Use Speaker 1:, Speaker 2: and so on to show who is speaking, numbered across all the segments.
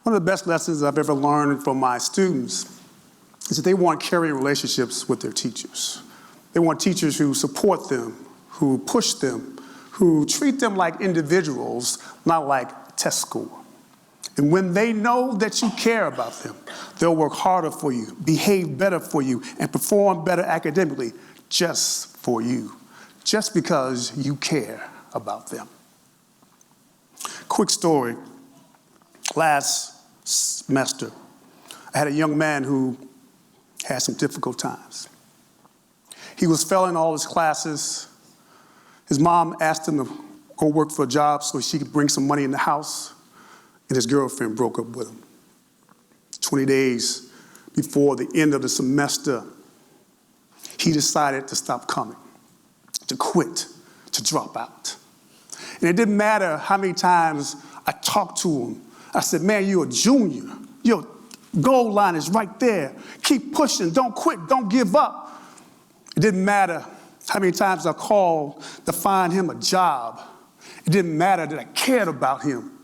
Speaker 1: One of the best lessons I've ever learned from my students is that they want caring relationships with their teachers. They want teachers who support them, who push them, who treat them like individuals, not like test score. And when they know that you care about them, they'll work harder for you, behave better for you, and perform better academically just for you, just because you care about them. Quick story. Last semester, I had a young man who had some difficult times. He was failing all his classes. His mom asked him to go work for a job so she could bring some money in the house, and his girlfriend broke up with him. 20 days before the end of the semester, he decided to stop coming, to quit, to drop out. And it didn't matter how many times I talked to him. I said, man, you're a junior. Your goal line is right there. Keep pushing. Don't quit. Don't give up. It didn't matter how many times I called to find him a job. It didn't matter that I cared about him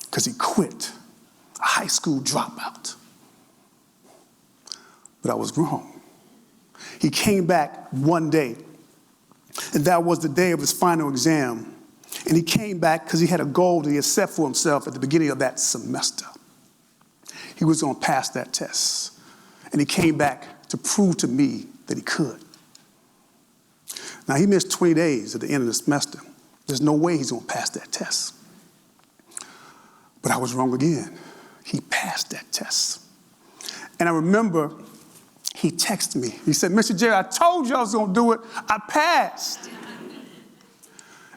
Speaker 1: because he quit, a high school dropout. But I was wrong. He came back one day, and that was the day of his final exam. And he came back because he had a goal that he had set for himself at the beginning of that semester. He was going to pass that test. And he came back to prove to me that he could. Now, he missed 20 days at the end of the semester. There's no way he's going to pass that test. But I was wrong again. He passed that test. And I remember he texted me. He said, Mr. Jarrett, I told you I was going to do it. I passed.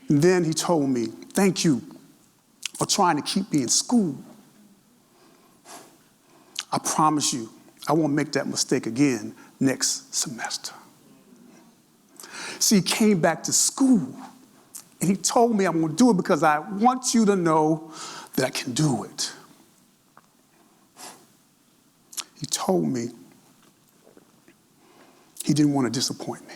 Speaker 1: And then he told me, thank you for trying to keep me in school. I promise you, I won't make that mistake again next semester. See, he came back to school, and he told me I'm going to do it because I want you to know that I can do it. He told me he didn't want to disappoint me.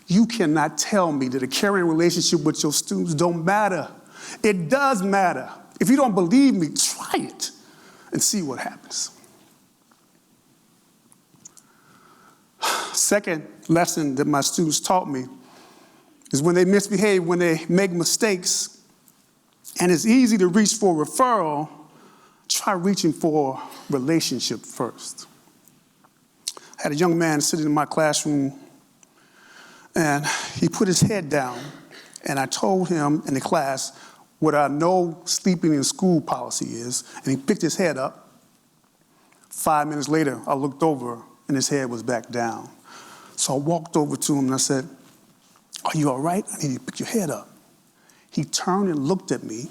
Speaker 1: You cannot tell me that a caring relationship with your students don't matter. It does matter. If you don't believe me, try it and see what happens. Second lesson that my students taught me is when they misbehave, when they make mistakes, and it's easy to reach for a referral, try reaching for a relationship first. I had a young man sitting in my classroom, and he put his head down, and I told him in the class what our no sleeping in school policy is, and he picked his head up. 5 minutes later, I looked over, and his head was back down. So I walked over to him, and I said, are you all right? I need you to pick your head up. He turned and looked at me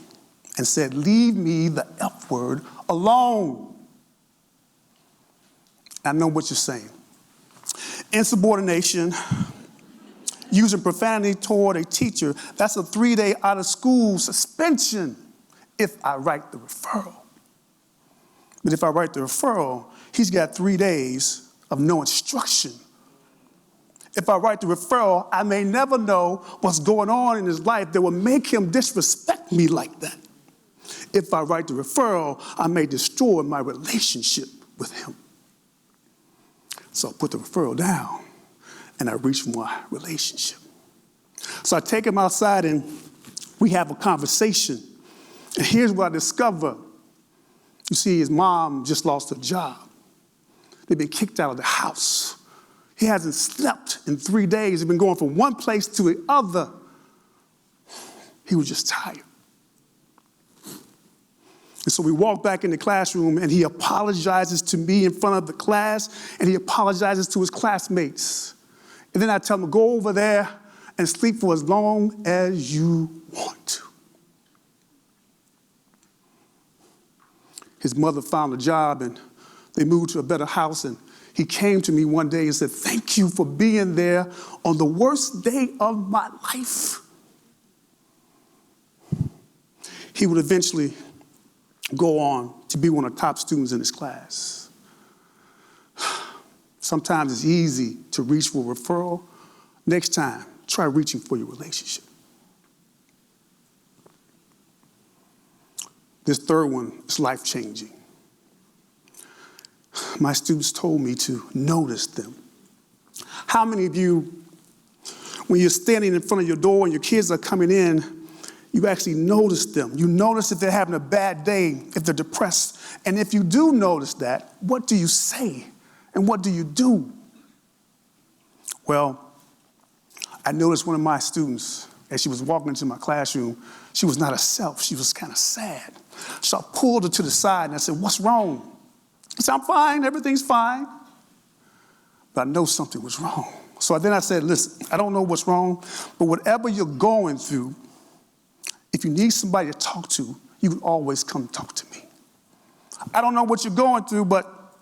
Speaker 1: and said, leave me the F word alone. I know what you're saying. Insubordination, using profanity toward a teacher, that's a 3-day out of school suspension if I write the referral. But if I write the referral, he's got 3 days of no instruction. If I write the referral, I may never know what's going on in his life that will make him disrespect me like that. If I write the referral, I may destroy my relationship with him. So I put the referral down, and I reach for my relationship. So I take him outside, and we have a conversation. And here's what I discover. You see, his mom just lost her job. They've been kicked out of the house. He hasn't slept in 3 days. He's been going from one place to the other. He was just tired. And so we walk back in the classroom, and he apologizes to me in front of the class, and he apologizes to his classmates. And then I tell him, go over there and sleep for as long as you want to. His mother found a job, and they moved to a better house, and he came to me one day and said, thank you for being there on the worst day of my life. He would eventually go on to be one of the top students in his class. Sometimes it's easy to reach for a referral. Next time, try reaching for your relationship. This third one is life-changing. My students told me to notice them. How many of you, when you're standing in front of your door and your kids are coming in, you actually notice them? You notice if they're having a bad day, if they're depressed. And if you do notice that, what do you say? And what do you do? Well, I noticed one of my students, as she was walking into my classroom, she was not herself. She was kind of sad. So I pulled her to the side and I said, "What's wrong?" She said, "I'm fine, everything's fine." But I know something was wrong. So then I said, "Listen, I don't know what's wrong, but whatever you're going through, if you need somebody to talk to, you can always come talk to me. I don't know what you're going through, but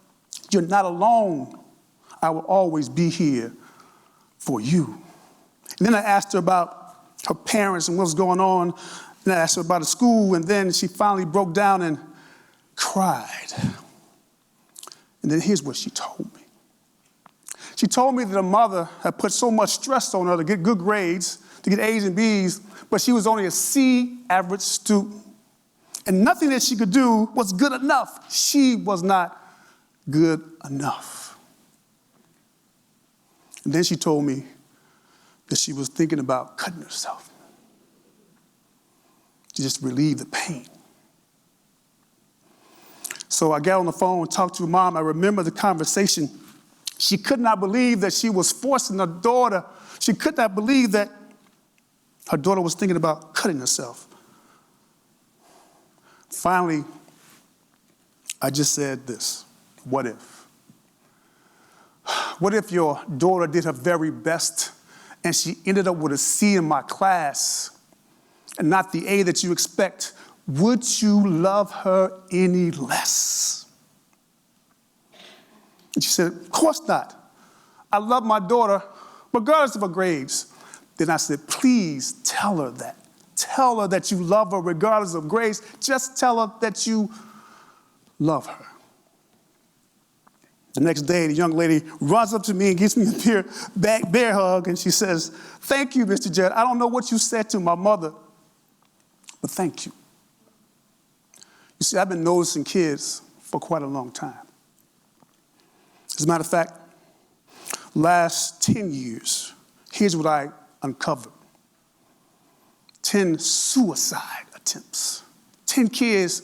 Speaker 1: you're not alone. I will always be here for you." And then I asked her about her parents and what was going on. And I asked her about the school, and then she finally broke down and cried. And then here's what she told me. She told me that her mother had put so much stress on her to get good grades, to get A's and B's, but she was only a C average student. And nothing that she could do was good enough. She was not good enough. And then she told me that she was thinking about cutting herself to just relieve the pain. So I got on the phone and talked to her mom. I remember the conversation. She could not believe that she was forcing her daughter. She could not believe that her daughter was thinking about cutting herself. Finally, I just said this: what if? What if your daughter did her very best and she ended up with a C in my class and not the A that you expect? Would you love her any less? And she said, "Of course not. I love my daughter regardless of her grades." Then I said, "Please tell her that. Tell her that you love her regardless of grades. Just tell her that you love her." The next day, the young lady runs up to me and gives me a bear hug, and she says, "Thank you, Mr. Jarrett. I don't know what you said to my mother, but thank you." You see, I've been noticing kids for quite a long time. As a matter of fact, last 10 years, here's what I uncovered. 10 suicide attempts. 10 kids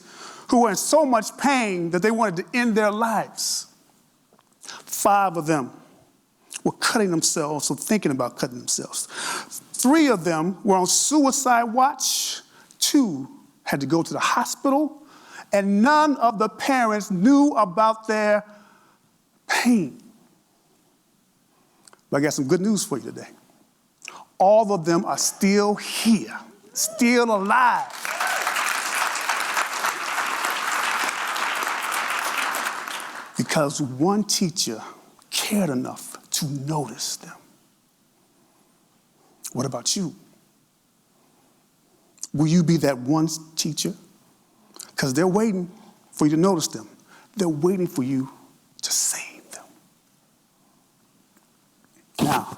Speaker 1: who were in so much pain that they wanted to end their lives. 5 of them were cutting themselves or thinking about cutting themselves. 3 of them were on suicide watch. 2 had to go to the hospital, and none of the parents knew about their pain. But I got some good news for you today. All of them are still here, still alive. Because one teacher cared enough to notice them. What about you? Will you be that one teacher? Because they're waiting for you to notice them. They're waiting for you to save them. Now,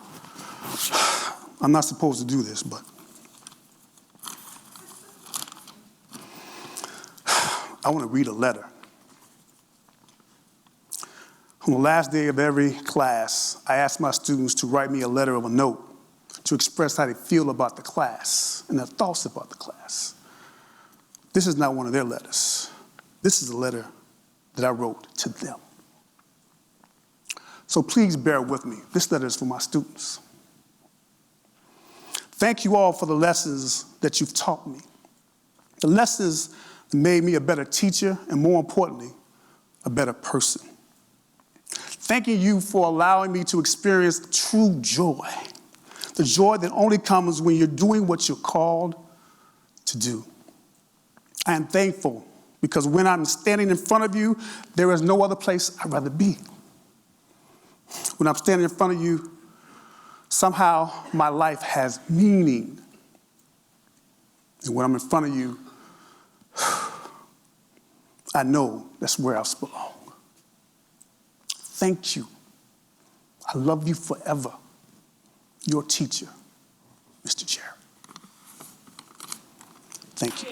Speaker 1: I'm not supposed to do this, but I want to read a letter. On the last day of every class, I ask my students to write me a letter of a note to express how they feel about the class and their thoughts about the class. This is not one of their letters. This is a letter that I wrote to them. So please bear with me. This letter is for my students. Thank you all for the lessons that you've taught me. The lessons that made me a better teacher and, more importantly, a better person. Thanking you for allowing me to experience true joy, the joy that only comes when you're doing what you're called to do. I am thankful because when I'm standing in front of you, there is no other place I'd rather be. When I'm standing in front of you, somehow my life has meaning. And when I'm in front of you, I know that's where I belong. Thank you. I love you forever. Your teacher, Mr. Jarrett. Thank you.